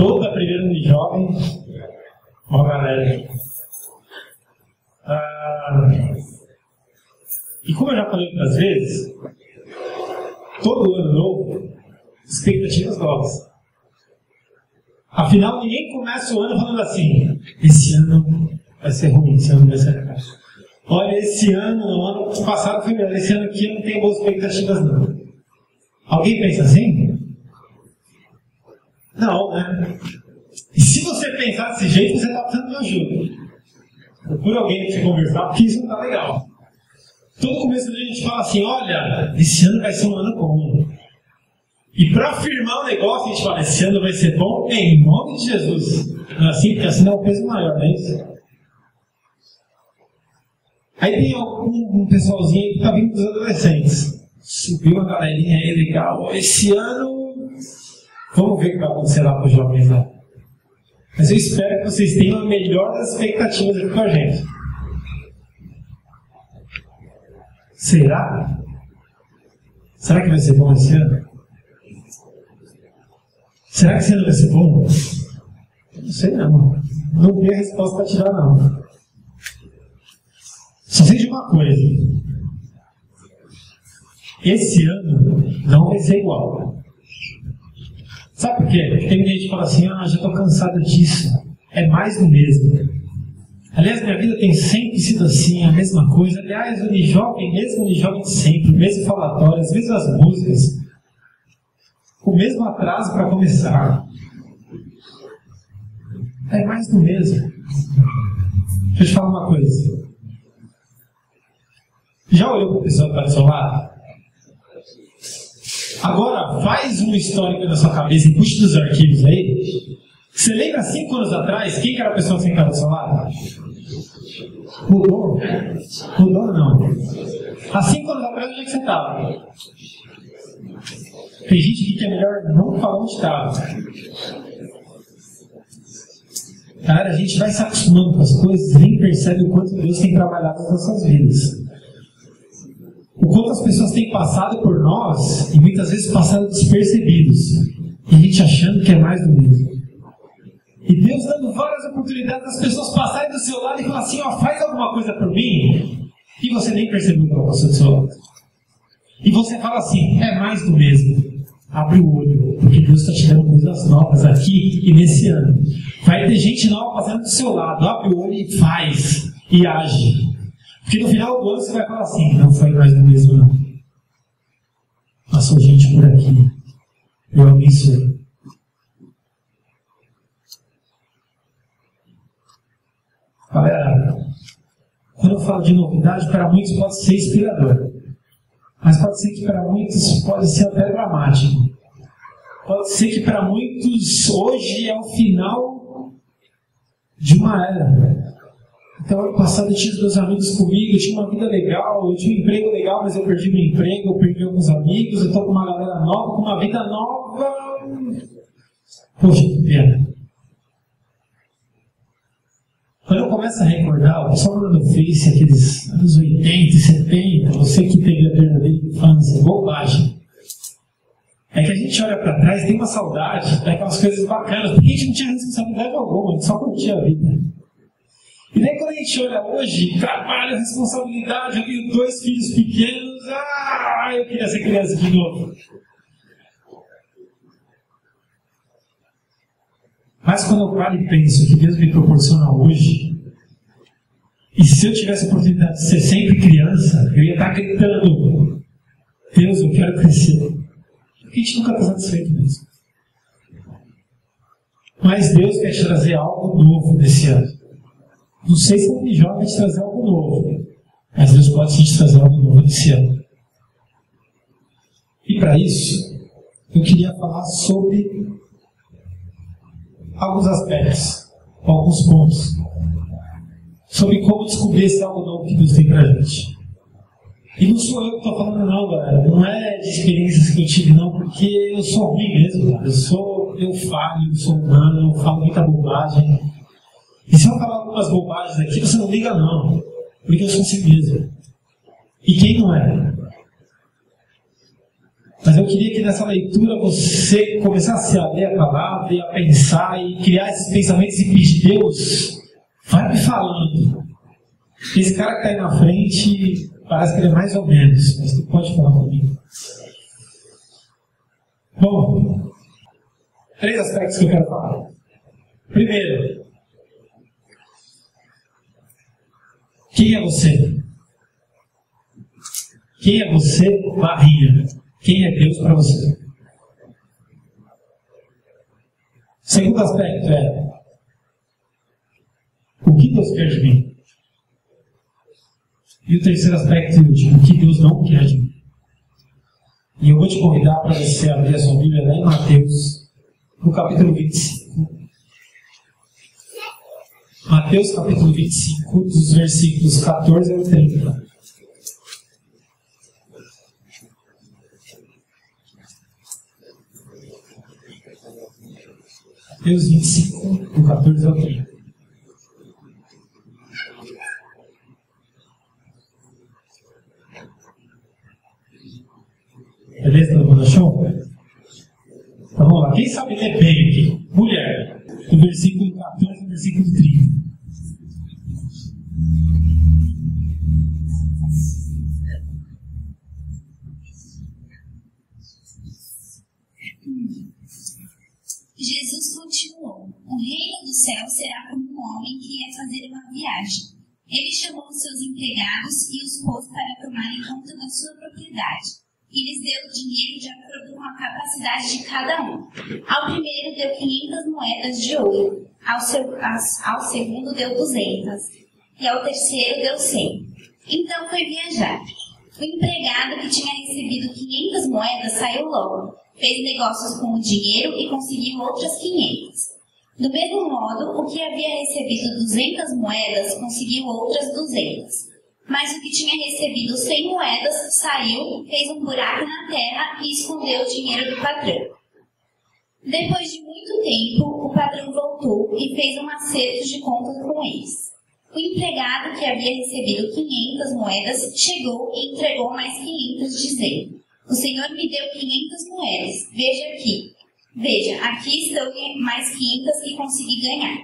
toda a primeira de jovem. Ó, galera. E como eu já falei muitas vezes, todo ano novo, expectativas novas. Afinal, ninguém começa o ano falando assim: esse ano vai ser ruim, esse ano vai ser legal. Olha, esse ano, o ano passado foi melhor, esse ano aqui eu não tenho boas expectativas não. Alguém pensa assim? Não, né? E se você pensar desse jeito, você está precisando de ajuda. Procura alguém para você conversar, porque isso não está legal. Todo começo do dia a gente fala assim: olha, esse ano vai ser um ano bom. E para afirmar o negócio, a gente fala: esse ano vai ser bom em nome de Jesus. Não é assim? Porque assim dá um peso maior, não é isso? Aí tem um pessoalzinho que está vindo dos adolescentes. Subiu uma galerinha aí legal. Esse ano, vamos ver o que vai acontecer lá com os jovens lá. Mas eu espero que vocês tenham a melhor das expectativas aqui com a gente. Será? Será que vai ser bom esse ano? Será que esse ano vai ser bom? Não sei não. Não tenho a resposta para tirar não. Só sei de uma coisa: esse ano não vai ser igual. Sabe por quê? Porque tem gente que fala assim: já estou cansado disso. É mais do mesmo. Aliás, minha vida tem sempre sido assim, a mesma coisa. Aliás, o Unijovem sempre, o mesmo falatório, as mesmas músicas, o mesmo atraso para começar. É mais do mesmo. Deixa eu te falar uma coisa. Já olhou para a pessoa que está do seu lado? Agora, faz um histórico na sua cabeça e puxa dos arquivos aí. Você lembra 5 anos atrás, quem que era a pessoa que estava do seu lado? Mudou? Mudou não. Há 5 anos atrás, onde é que você estava? Tem gente aqui que é melhor não falar onde estava. Cara, a gente vai se acostumando com as coisas e nem percebe o quanto Deus tem trabalhado nas nossas vidas. O quanto as pessoas têm passado por nós e muitas vezes passado despercebidos. E a gente achando que é mais do mesmo. E Deus dando várias oportunidades das pessoas passarem do seu lado e falar assim: faz alguma coisa por mim. E você nem percebeu que ela passou do seu lado. E você fala assim: é mais do mesmo. Abre o olho, porque Deus está te dando coisas novas aqui e nesse ano. Vai ter gente nova passando do seu lado. Abre o olho e faz. E age. Porque no final do ano você vai falar assim: não foi mais do mesmo não. Passou gente por aqui. Eu abençoe. Galera, quando eu falo de novidade, para muitos pode ser inspirador. Mas pode ser que para muitos pode ser até dramático. Pode ser que para muitos hoje é o final de uma era. Então, ano passado eu tinha os meus amigos comigo, eu tinha uma vida legal, eu tinha um emprego legal, mas eu perdi meu emprego, eu perdi alguns amigos, eu estou com uma galera nova, com uma vida nova. Poxa, que pena. Quando eu começo a recordar, o pessoal manda no Face aqueles anos 80 e 70, você que teve a verdadeira infância, bobagem. É que a gente olha para trás e tem uma saudade daquelas coisas bacanas, porque a gente não tinha responsabilidade alguma, a gente só curtia a vida. E daí quando a gente olha hoje, trabalho, responsabilidade, eu tenho 2 filhos pequenos, eu queria ser criança de novo. Mas quando eu paro e penso que Deus me proporciona hoje, e se eu tivesse a oportunidade de ser sempre criança, eu ia estar gritando: Deus, eu quero crescer. Porque a gente nunca está satisfeito mesmo. Mas Deus quer te trazer algo novo nesse ano. Não sei se o jovem vai te trazer algo novo, mas Deus pode sim te trazer algo novo nesse ano. E para isso, eu queria falar sobre alguns aspectos, alguns pontos, sobre como descobrir esse algo novo que Deus tem pra gente. E não sou eu que estou falando não, galera, não é de experiências que eu tive não, porque eu sou ruim mesmo, cara. Eu falho, eu sou humano, eu falo muita bobagem. E se eu falar algumas bobagens aqui, você não liga não, porque eu sou assim mesmo. E quem não é? Mas eu queria que nessa leitura você começasse a ler a palavra e a pensar e criar esses pensamentos e pedir: Deus, vai me falando. Esse cara que está aí na frente parece que ele é mais ou menos, mas tu pode falar comigo. Bom, 3 aspectos que eu quero falar. Primeiro, quem é você? Quem é você, Maria? Quem é Deus para você? Segundo aspecto é: o que Deus quer de mim? E o terceiro aspecto é o que Deus não quer de mim. E eu vou te convidar para você abrir a sua Bíblia lá em Mateus, no capítulo 25. Mateus capítulo 25, dos versículos 14 ao 30. Mateus 25, do 14 ao 30. Beleza? Todo mundo achou? Então vamos lá. Quem sabe ler bem aqui? Mulher. Do versículo 14 ao versículo 30. Jesus continuou: o reino do céu será como um homem que ia fazer uma viagem. Ele chamou os seus empregados e os pôs para tomarem conta da sua propriedade. E lhes deu dinheiro de acordo com a capacidade de cada um. Ao primeiro deu 500 moedas de ouro, ao segundo deu 200, e ao terceiro deu 100. Então foi viajar. O empregado que tinha recebido 500 moedas saiu logo, fez negócios com o dinheiro e conseguiu outras 500. Do mesmo modo, o que havia recebido 200 moedas conseguiu outras 200. Mas o que tinha recebido 100 moedas saiu, fez um buraco na terra e escondeu o dinheiro do patrão. Depois de muito tempo, o patrão voltou e fez um acerto de contas com eles. O empregado que havia recebido 500 moedas chegou e entregou mais 500, dizendo: o Senhor me deu 500 moedas, veja, aqui estão mais 500 que consegui ganhar.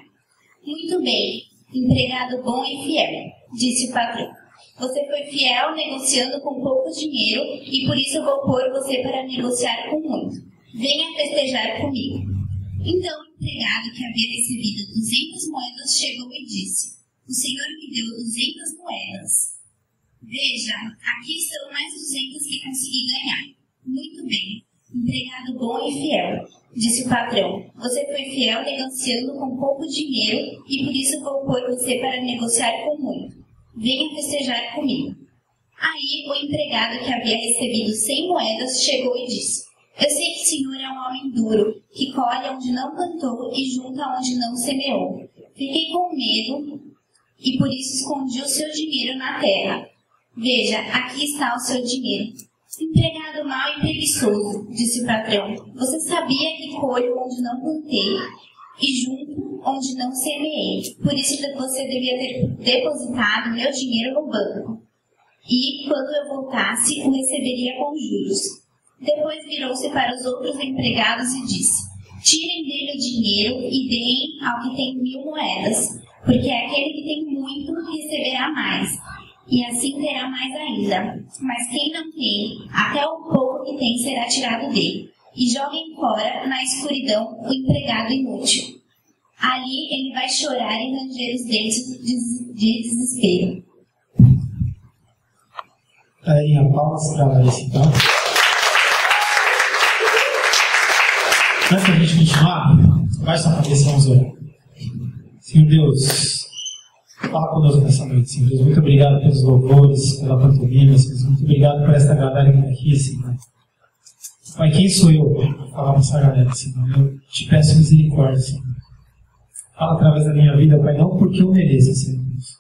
Muito bem, empregado bom e fiel, disse o patrão. Você foi fiel negociando com pouco dinheiro e por isso eu vou pôr você para negociar com muito. Venha festejar comigo. Então o empregado que havia recebido 200 moedas chegou e disse: o Senhor me deu 200 moedas. Veja, aqui estão mais 200 que consegui ganhar. Muito bem, empregado bom e fiel, disse o patrão. Você foi fiel negociando com pouco dinheiro e por isso vou pôr você para negociar com muito. Venha festejar comigo. Aí o empregado que havia recebido 100 moedas chegou e disse: eu sei que o senhor é um homem duro, que colhe onde não plantou e junta onde não semeou. Fiquei com medo e por isso escondi o seu dinheiro na terra. Veja, aqui está o seu dinheiro. Empregado mau e preguiçoso, disse o patrão. Você sabia que colho onde não plantei e junto onde não semeei. Por isso você devia ter depositado meu dinheiro no banco. E, quando eu voltasse, o receberia com juros. Depois virou-se para os outros empregados e disse: tirem dele o dinheiro e deem ao que tem 1000 moedas, porque aquele que tem muito receberá mais, e assim terá mais ainda. Mas quem não tem, até o pouco que tem será tirado dele. E joguem fora, na escuridão, o empregado inútil. Ali ele vai chorar e ranger os dentes de desespero. Aí, a palmas para Larissa, então. Antes da gente continuar, baixa a cabeça e vamos orar. Senhor Deus, fala conosco nessa noite, Senhor Deus. Muito obrigado pelos louvores, pela pantomima, Senhor. Muito obrigado por esta galera que está aqui, Senhor. Pai, quem sou eu para falar para essa galera, Senhor? Eu te peço misericórdia, Senhor. Fala através da minha vida, Pai, não porque eu mereça, Senhor Deus,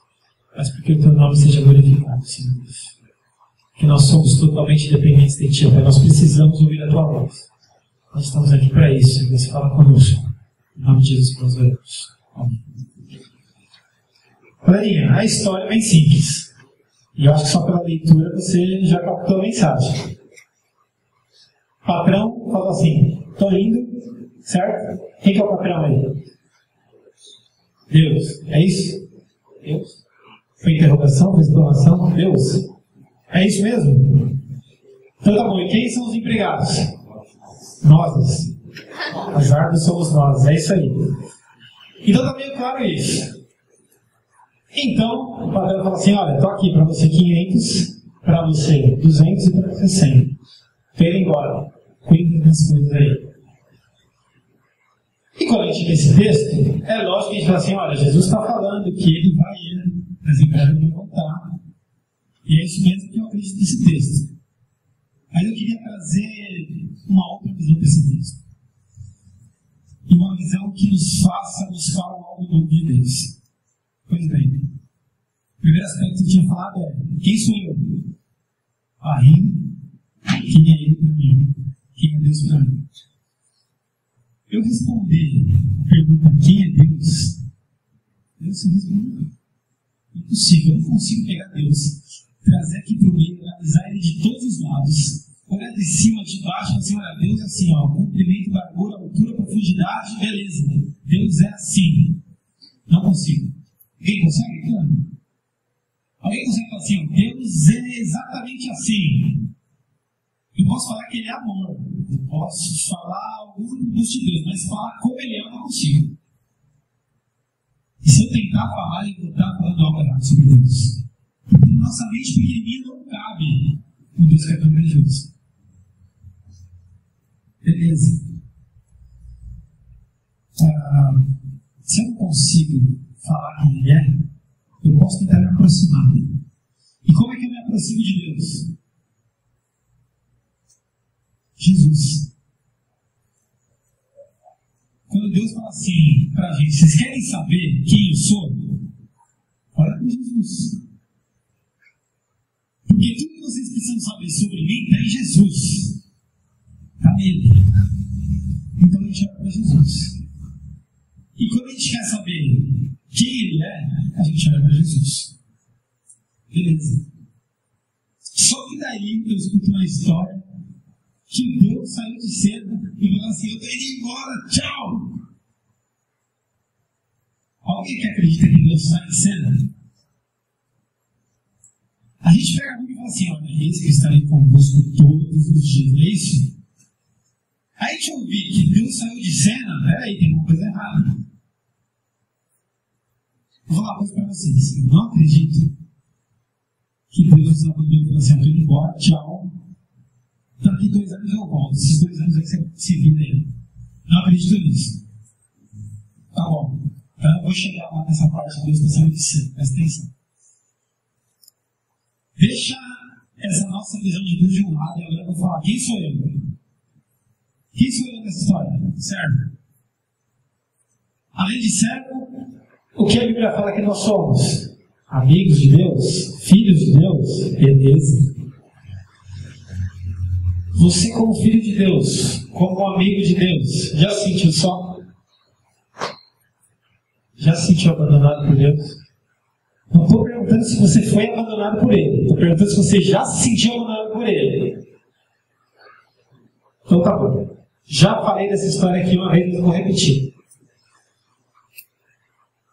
mas porque o Teu nome seja glorificado, Senhor Deus. Que nós somos totalmente dependentes de Ti, Pai. Nós precisamos ouvir a Tua voz. Nós estamos aqui para isso, Senhor. Deus, fala conosco. Em nome de Jesus, nós oramos. Amém. Galerinha, a história é bem simples. E eu acho que só pela leitura você já captou a mensagem. patrão falou assim, estou indo, certo? Quem que é o patrão aí? Deus. É isso? Deus? Foi interrogação, foi exclamação? Deus? É isso mesmo? Então tá bom, e quem são os empregados? Nós. As árvores somos nós, é isso aí. Então tá meio claro isso. Então, o patrão fala assim, olha, estou aqui para você 500, para você 200 e para você 100. Tô indo embora. Cuida das coisas aí. E quando a gente lê esse texto, é lógico que a gente fala assim, olha, Jesus está falando que ele vai ir, mas em breve ele vai voltar. E é isso mesmo que eu acredito nesse texto. Mas eu queria trazer uma outra visão desse texto. E uma visão que nos faça buscar algo novo de Deus. Pois bem, o primeiro aspecto que eu tinha falado é, quem sou eu? Quem é ele para mim? Quem é Deus para mim? Eu responder a pergunta, quem é Deus? Deus se responde. É impossível, eu não consigo pegar Deus, trazer aqui para o meio, analisar ele de todos os lados, olhar de cima, de baixo, assim, olha, Deus é assim, ó, comprimento, largura, altura, profundidade, beleza. Deus é assim. Não consigo. Alguém consegue? Não. Alguém consegue falar assim, ó, Deus é exatamente assim. Eu posso falar que ele é amor. Eu posso falar alguns atributos de Deus, mas falar como ele é eu não consigo. E se eu tentar falar, eu vou estar falando algo errado sobre Deus. Porque na nossa mente pequenininha não cabe um Deus que é tão grandioso. Beleza. Se eu não consigo falar quem ele é, eu posso tentar me aproximar dele. E como é que eu me aproximo de Deus? Jesus. Quando Deus fala assim para a gente, vocês querem saber quem eu sou? Olha para Jesus. Porque tudo que vocês precisam saber sobre mim está em Jesus. Está nele. Então a gente olha para Jesus. E quando a gente quer saber quem ele é, a gente olha para Jesus. Beleza. Só que daí eu escuto uma história que Deus saiu de cena e falou assim, eu estou indo embora, tchau! Alguém que acredita que Deus sai de cena? A gente pega a Bíblia e fala assim, olha, eis que eu estarei convosco todos os dias, não é isso? Aí a gente ouvir que Deus saiu de cena, peraí, tem alguma coisa errada. Vou falar uma coisa para vocês, eu não acredito que Deus nos abandonou e falou assim, eu estou indo embora, tchau. Daqui 2 anos eu volto. Esses 2 anos aí você se vira aí. Não acredito nisso. Tá bom. Então eu vou chegar lá nessa parte de Deus está saindo de cena. Presta atenção. Deixa essa nossa visão de Deus de um lado e agora eu vou falar. Quem sou eu? Quem sou eu nessa história? Servo. Além de servo, o que a Bíblia fala que nós somos? Amigos de Deus? Filhos de Deus? Beleza. Você como filho de Deus, como amigo de Deus, já se sentiu só? Já se sentiu abandonado por Deus? Não estou perguntando se você foi abandonado por Ele. Estou perguntando se você já se sentiu abandonado por Ele. Então tá bom. Já falei dessa história aqui uma vez, mas vou repetir.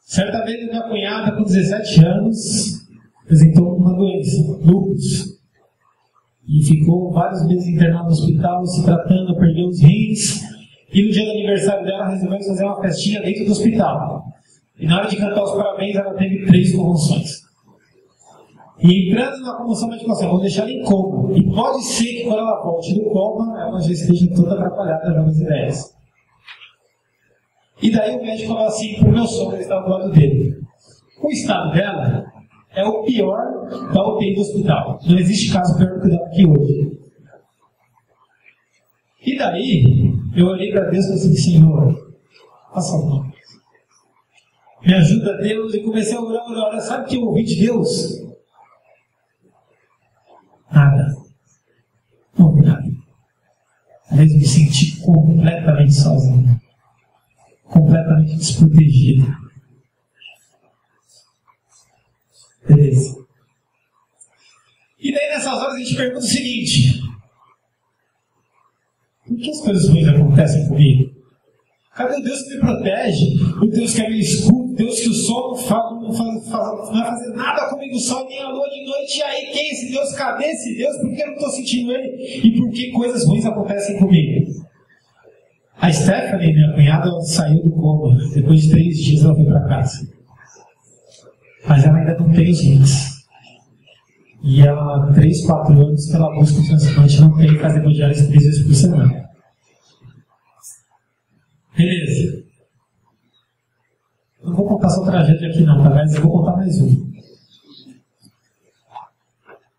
Certa vez a minha cunhada, com 17 anos, apresentou uma doença, lúpus. E ficou vários meses internado no hospital, se tratando, perdeu os rins. E no dia do aniversário dela, resolveu fazer uma festinha dentro do hospital. E na hora de cantar os parabéns, ela teve 3 convulsões. E entrando na convulsão, a gente falou assim, vou deixar ela em coma. E pode ser que quando ela volte do coma, ela já esteja toda atrapalhada nas ideias. E daí o médico falou assim para o meu sogro, que estava do lado dele. O estado dela é o pior da UTI do hospital. Não existe caso pior do que dela aqui hoje. E daí, eu olhei para Deus e falei assim, Senhor, faça uma. Me ajuda, Deus. E comecei a orar. Sabe o que eu ouvi de Deus? Nada. Não ouvi nada. Às vezes me senti completamente sozinho. Completamente desprotegido. Beleza. E daí nessas horas a gente pergunta o seguinte: Por que as coisas ruins acontecem comigo? Cadê o Deus que me protege? O Deus que é meu escudo? O Deus que o sol não vai fazer nada comigo, o sol nem a lua de noite. E aí, quem é esse Deus? Cadê esse Deus? Por que eu não estou sentindo ele? E por que coisas ruins acontecem comigo? A Stephanie, minha cunhada, saiu do coma. Depois de 3 dias ela foi para casa. Mas ela ainda não tem os rins. E ela há 3, 4 anos que ela busca o transplante, não tem que fazer hemodiálise 3 vezes por semana. Beleza. Não vou contar sua tragédia aqui não, tá? Mas eu vou contar mais um.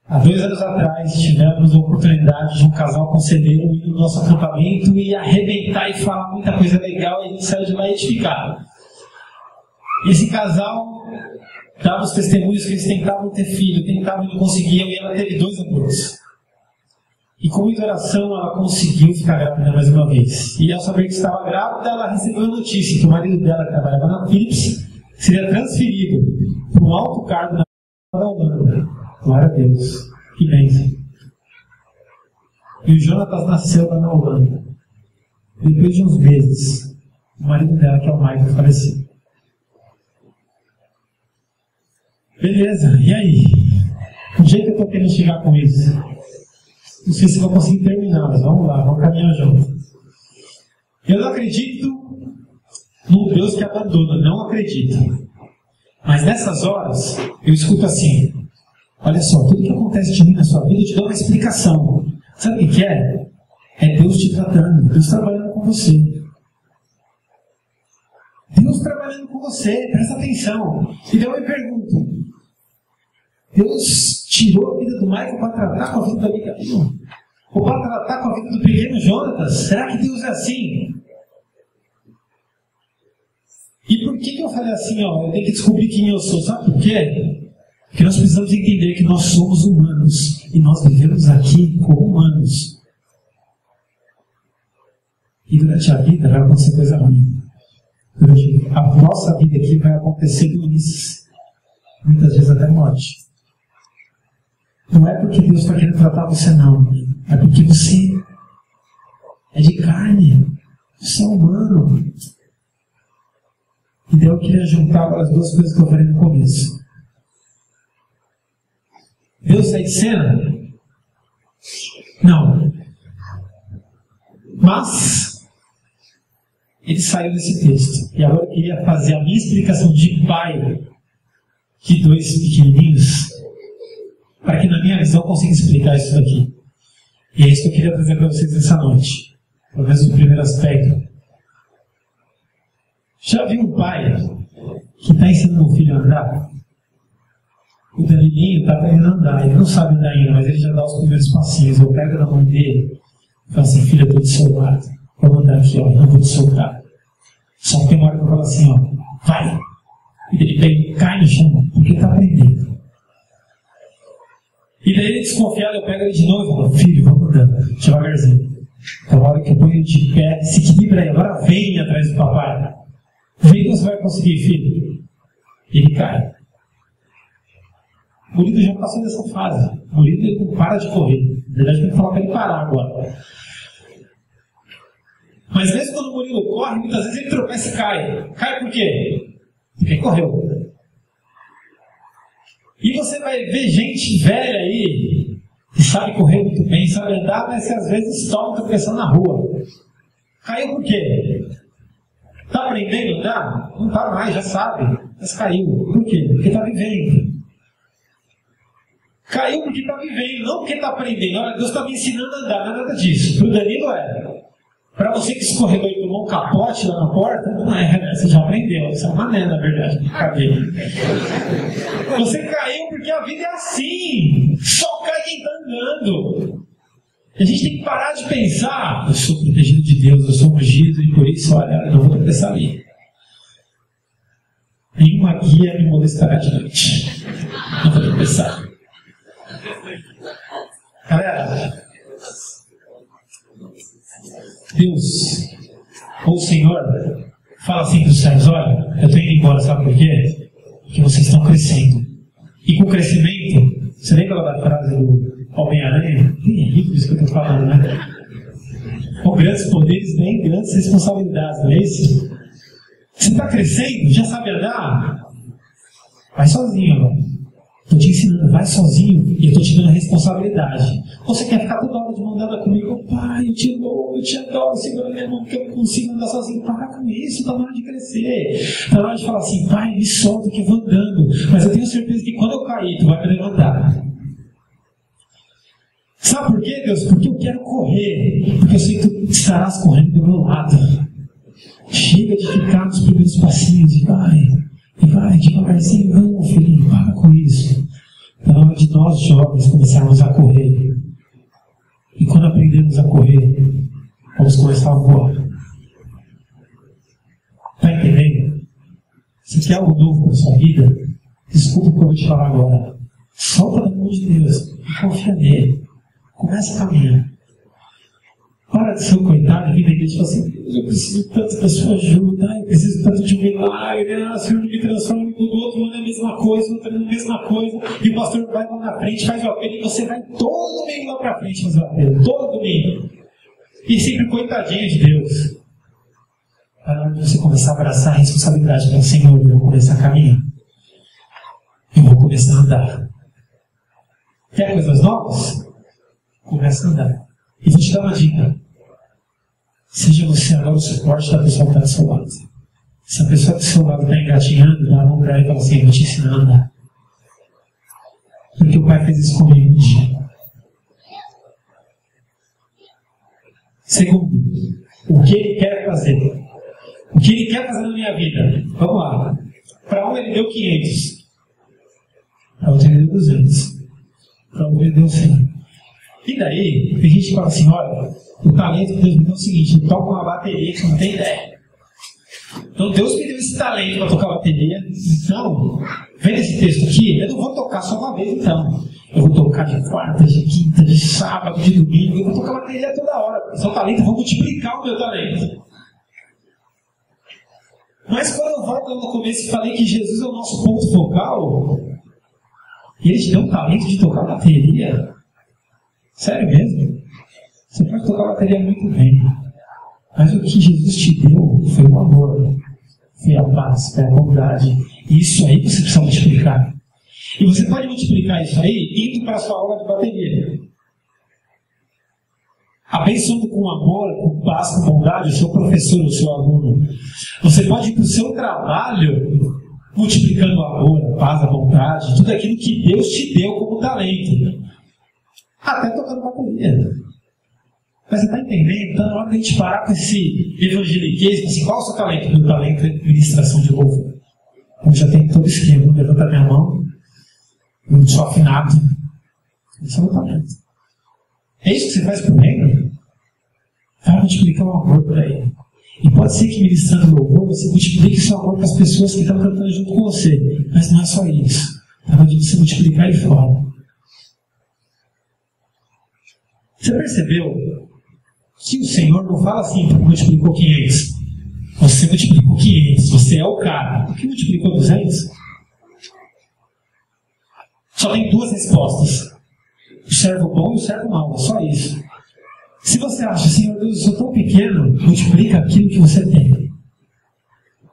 Há 2 anos atrás tivemos a oportunidade de um casal conselheiro ir no nosso acampamento e arrebentar e falar muita coisa legal, e a gente saiu de lá edificado. Esse casal dava os testemunhos que eles tentavam ter filho, tentavam e não conseguiam, e ela teve 2 abortos. E com muita oração ela conseguiu ficar grávida mais uma vez. E ao saber que estava grávida, ela recebeu a notícia que o marido dela, que trabalhava na Philips, seria transferido para um alto cargo na Holanda. Glória a Deus. Que bênção. E o Jonatas nasceu lá na Holanda. Depois de uns meses, o marido dela, que é o Michael, faleceu. Beleza, e aí? O jeito que eu estou querendo chegar com isso? Não sei se vou conseguir terminar, mas vamos lá, vamos caminhar junto. Eu não acredito num Deus que abandona, não acredito. Mas nessas horas, eu escuto assim: olha só, tudo que acontece de mim na sua vida, eu te dou uma explicação. Sabe o que é? É Deus te tratando, Deus trabalhando com você. Deus trabalhando com você, presta atenção. E daí eu me pergunto: Deus tirou a vida do Michael para tratar com a vida da Abigail? Ou para tratar com a vida do pequeno Jonatas? Será que Deus é assim? E por que eu falei assim? Eu tenho que descobrir quem eu sou. Sabe por quê? Porque nós precisamos entender que nós somos humanos. E nós vivemos aqui como humanos. E durante a vida vai acontecer coisa ruim. Durante a nossa vida aqui vai acontecer doenças. Muitas vezes até morte. Não é porque Deus está querendo tratar você, não. É porque você é de carne. Você é humano. E daí eu queria juntar as 2 coisas que eu falei no começo. Deus sai de cena? Não. Mas ele saiu desse texto. E agora eu queria fazer a minha explicação de pai de 2 pequenininhos, para que na minha visão eu consiga explicar isso daqui. E é isso que eu queria trazer para vocês essa noite. Pelo menos o primeiro aspecto. Já viu um pai que está ensinando o filho a andar? O Danilinho está aprendendo a andar. Ele não sabe andar ainda, mas ele já dá os primeiros passinhos. Eu pego na mão dele e falo assim: filho, eu estou do seu lado. Vamos andar aqui, ó, não vou te soltar. Só que tem uma hora que eu falo assim, ó, vai. E ele cai no chão, porque ele está aprendendo. E daí ele desconfiado, eu pego ele de novo e falo: filho, vamos andando, devagarzinho. Então, a hora que eu ponho ele de pé, se equilibra aí, agora vem atrás do papai. Vem que você vai conseguir, filho. Ele cai. O Murilo já passou dessa fase. O Murilo ele não para de correr. Na verdade, tem que falar para ele parar agora. Mas mesmo quando o Murilo corre, muitas vezes ele tropeça e cai. Cai por quê? Porque ele correu. E você vai ver gente velha aí, que sabe correr muito bem, sabe andar, mas que às vezes toma tropeçando na rua. Caiu por quê? Está aprendendo a andar? Não está mais, já sabe. Mas caiu. Por quê? Porque está vivendo. Caiu porque está vivendo, não porque está aprendendo. Olha, Deus está me ensinando a andar, não é nada disso. Para o Danilo é. Para você que escorregou e tomou um capote lá na porta, não é, né? Você já aprendeu. Isso é uma mané, na verdade, de cabelo. Você caiu porque a vida é assim. Só cai quem está andando. E a gente tem que parar de pensar: eu sou protegido de Deus, eu sou ungido, e por isso, olha, eu não vou tropeçar ali. Nenhuma guia me molestará de noite. Não vou tropeçar. Galera, Deus, ou o Senhor, fala assim para os céus: olha, eu estou indo embora, sabe por quê? Porque vocês estão crescendo. E com o crescimento, você lembra da frase do Homem-Aranha? É ridículo isso que eu estou falando, né? Com grandes poderes vem grandes responsabilidades, não é isso? Você está crescendo? Já sabe andar? Vai sozinho agora. Estou te ensinando, vai sozinho e eu estou te dando a responsabilidade. Você quer ficar toda hora de mão dada comigo? Pai, eu te adoro, segura minha mão porque eu não consigo andar sozinho. Para com isso, está na hora de crescer. Está na hora de falar assim, pai, me solta que eu vou andando. Mas eu tenho certeza que quando eu cair, tu vai me levantar. Sabe por quê, Deus? Porque eu quero correr. Porque eu sei que tu estarás correndo do meu lado. Chega de ficar nos primeiros passinhos e vai devagarzinho. Não, filhinho, para com isso. Está na hora de nós jovens começarmos a correr. E quando aprendemos a correr, vamos começar a voar. Está entendendo? Se quer algo novo para a sua vida, desculpa o que eu vou te falar agora. Solta na mão de Deus e confia nele. Começa a caminhar. Para de ser um coitado e vir na igreja e falar assim, eu preciso tanto da sua ajuda, eu preciso tanto de um milagre, Senhor me transforma em tudo, outro ano é a mesma coisa, outro ano é a mesma coisa, e o pastor vai lá na frente, faz o apelo, e você vai todo domingo lá para frente fazer o apelo, todo domingo. E sempre coitadinho de Deus. Para você começar a abraçar a responsabilidade do Senhor, eu vou começar a caminhar. Eu vou começar a andar. Quer coisas novas? Começa a andar. E vou te dar uma dica. Seja você agora o suporte da pessoa que está do seu lado. Se a pessoa do seu lado está engatinhando, dá a mão para ela e fala assim, eu vou te ensinar a andar. Porque o Pai fez isso comigo um dia. Segundo, o que Ele quer fazer? O que Ele quer fazer na minha vida? Vamos lá. Para um Ele deu 500. Para outro Ele deu 200. Para outro Ele deu 100. E daí, tem gente que fala assim, olha, o talento que Deus me deu é o seguinte, eu toco uma bateria que você não tem ideia. Então Deus me deu esse talento para tocar bateria, então, vendo esse texto aqui, eu não vou tocar só uma vez então. Eu vou tocar de quarta, de quinta, de sábado, de domingo, eu vou tocar bateria toda hora. Esse é o talento, eu vou multiplicar o meu talento. Mas quando eu volto no começo e falei que Jesus é o nosso ponto focal, e Ele te deu um talento de tocar bateria, sério mesmo? Você pode tocar a bateria muito bem. Mas o que Jesus te deu foi o amor, foi a paz, foi a bondade. E isso aí você precisa multiplicar. E você pode multiplicar isso aí indo para a sua aula de bateria. Abençoando com amor, com paz, com bondade o seu professor, o seu aluno. Você pode ir para o seu trabalho multiplicando o amor, a paz, a bondade, tudo aquilo que Deus te deu como talento. Até tocando bateria. Mas você está entendendo? Então, na hora de a gente parar com esse evangeliquez, assim, qual é o seu talento? Meu talento é administração de louvor. Eu já tenho todo o esquema. Levanta a minha mão, eu não sou afinado. Esse é o meu talento. É isso que você faz pro reino? Vai multiplicar o amor por aí. E pode ser que ministrando louvor, você multiplique seu amor para as pessoas que estão cantando junto com você. Mas não é só isso. Está na hora de você multiplicar ele fora. Você percebeu que o Senhor não fala assim, porque multiplicou 500. Você multiplicou 500, você é o cara. O que multiplicou 200? Só tem duas respostas. O servo bom e o servo mau, é só isso. Se você acha, Senhor Deus, eu sou tão pequeno, multiplica aquilo que você tem.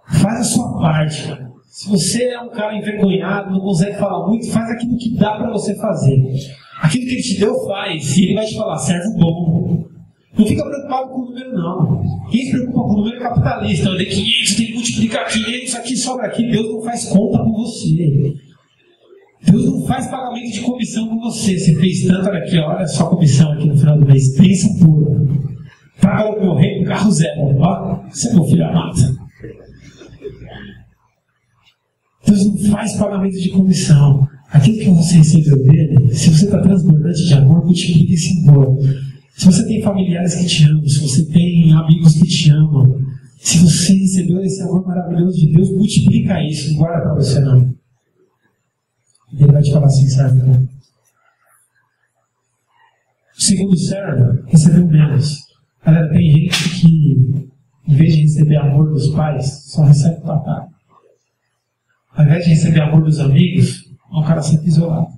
Faz a sua parte. Se você é um cara envergonhado, não consegue falar muito, faz aquilo que dá para você fazer. Aquilo que Ele te deu, faz. E Ele vai te falar, servo bom. Não fica preocupado com o número, não. Quem se preocupa com o número é capitalista. Eu dei 500, tem que multiplicar 500, aqui sobra aqui. Deus não faz conta com você. Deus não faz pagamento de comissão com você. Você fez tanto, olha aqui, olha só a comissão aqui no final do mês. Pensa pura. Paga o meu reino, carro zero. Ó, você é meu filho amado. Deus não faz pagamento de comissão. Aquilo que você recebeu dele, se você está transbordante de amor, multiplique esse amor. Se você tem familiares que te amam, se você tem amigos que te amam, se você recebeu esse amor maravilhoso de Deus, multiplica isso, não guarda para você não. Ele vai te falar assim, servo. O segundo servo recebeu menos. Galera, tem gente que, em vez de receber amor dos pais, só recebe papai. Ao invés de receber amor dos amigos, é um cara sempre isolado.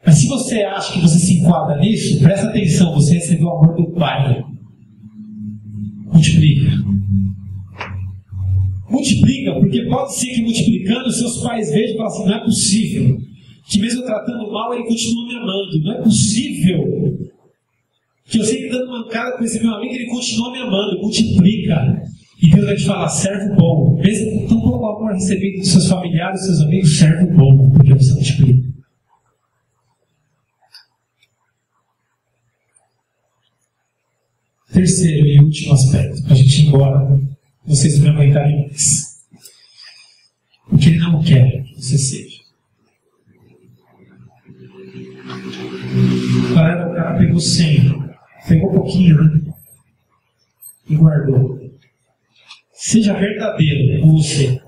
Mas se você acha que você se enquadra nisso, presta atenção, você recebeu o amor do pai. Multiplica. Multiplica, porque pode ser que multiplicando seus pais vejam e falem assim, não é possível que mesmo eu tratando mal ele continua me amando. Não é possível que eu sempre dando mancada com esse meu amigo ele continua me amando. Multiplica. E Deus vai te falar, servo bom. Mesmo com tão pouco amor recebido dos seus familiares, dos seus amigos, servo bom, porque você multiplica. Terceiro e último aspecto, para a gente ir embora, vocês me aguentarem mais. O que ele não quer que você seja. Galera, o cara pegou 100, pegou um pouquinho, né? E guardou. Seja verdadeiro com você.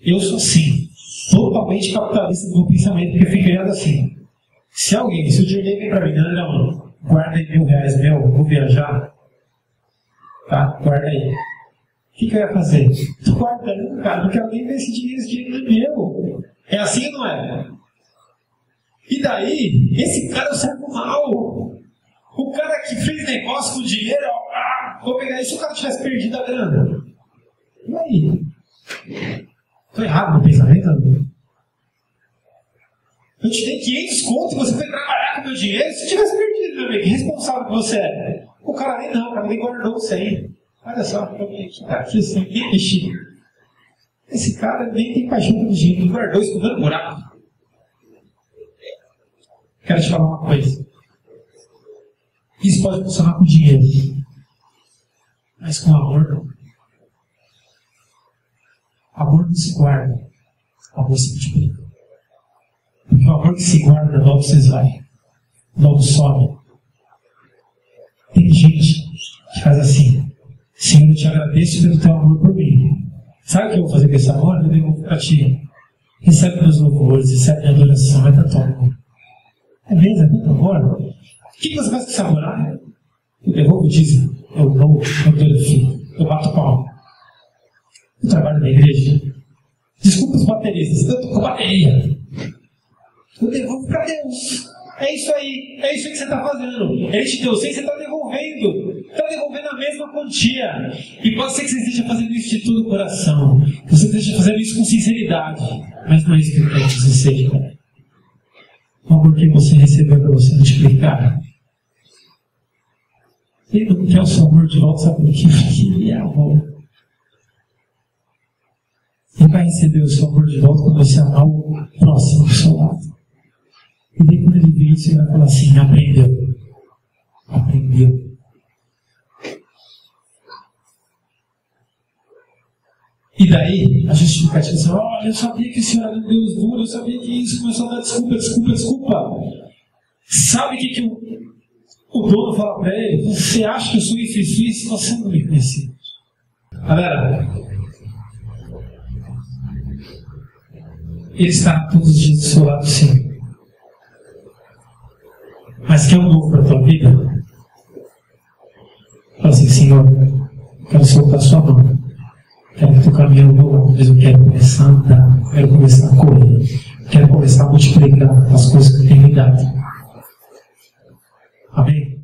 Eu sou assim, totalmente capitalista do meu pensamento, porque eu fui criado assim. Se o dinheiro vem para mim, não, guarda aí R$1.000 meu, vou viajar. Tá? Guarda aí. O que eu ia fazer? Tô guardando, cara, porque alguém vê esse dinheiro é meu. É assim ou não é? E daí, esse cara serve mal. O cara que fez negócio com dinheiro, vou pegar isso se o cara tivesse perdido a grana. E aí? Estou errado no pensamento? Eu te dei 500 conto e você foi trabalhar com o meu dinheiro. Se tivesse perdido, meu amigo, que responsável que você é? O cara nem não, o cara nem guardou você aí. Olha só, aqui assim, nem mexi. Esse cara nem tem paixão pelo dinheiro, ele guardou escondendo buraco. Quero te falar uma coisa. Isso pode funcionar com dinheiro, mas com amor não. Amor não se guarda, amor se multiplica. Porque o amor que se guarda, logo vocês vai, logo sobe. Tem gente que faz assim: Senhor, eu te agradeço pelo teu amor por mim. Sabe o que eu vou fazer com esse amor? Eu devolvo para ti. Recebe meus louvores, recebe minha adoração, vai dar teu amor. É mesmo? É muito amor? O que você faz com esse amor? Eu devolvo o dízimo, eu louvo, eu glorifico, eu bato palma. Eu trabalho na igreja. Desculpa os bateristas, eu tô com bateria. Eu devolvo para Deus. É isso aí que você está fazendo. Ele te deu 100, você está devolvendo. Está devolvendo a mesma quantia. E pode ser que você esteja fazendo isso de todo o coração. Que você esteja fazendo isso com sinceridade. Mas não é isso que ele quer que você seja. O amor que você recebeu para você multiplicar. Ele não quer o seu amor de volta, sabe por quê? Porque ele é amor. Ele vai receber o seu amor de volta quando você amar o próximo do seu lado. E daí quando ele vir, você vai falar assim: aprendeu. Aprendeu. E daí, a justificativa diz: olha, eu sabia que o Senhor era um Deus duro, eu sabia que isso, começou a dar desculpa. Sabe o que o dono fala para ele? Você acha que eu sou isso, você não me conhecia. Galera, ele está todos os dias do seu lado, sim. Mas quer um novo para a tua vida? Fala assim: Senhor, quero soltar a sua mão. Quero que tu caminhe ao meu lado, mas eu quero começar a andar, quero começar a correr, quero começar a multiplicar as coisas que eu tenho me dado. Amém?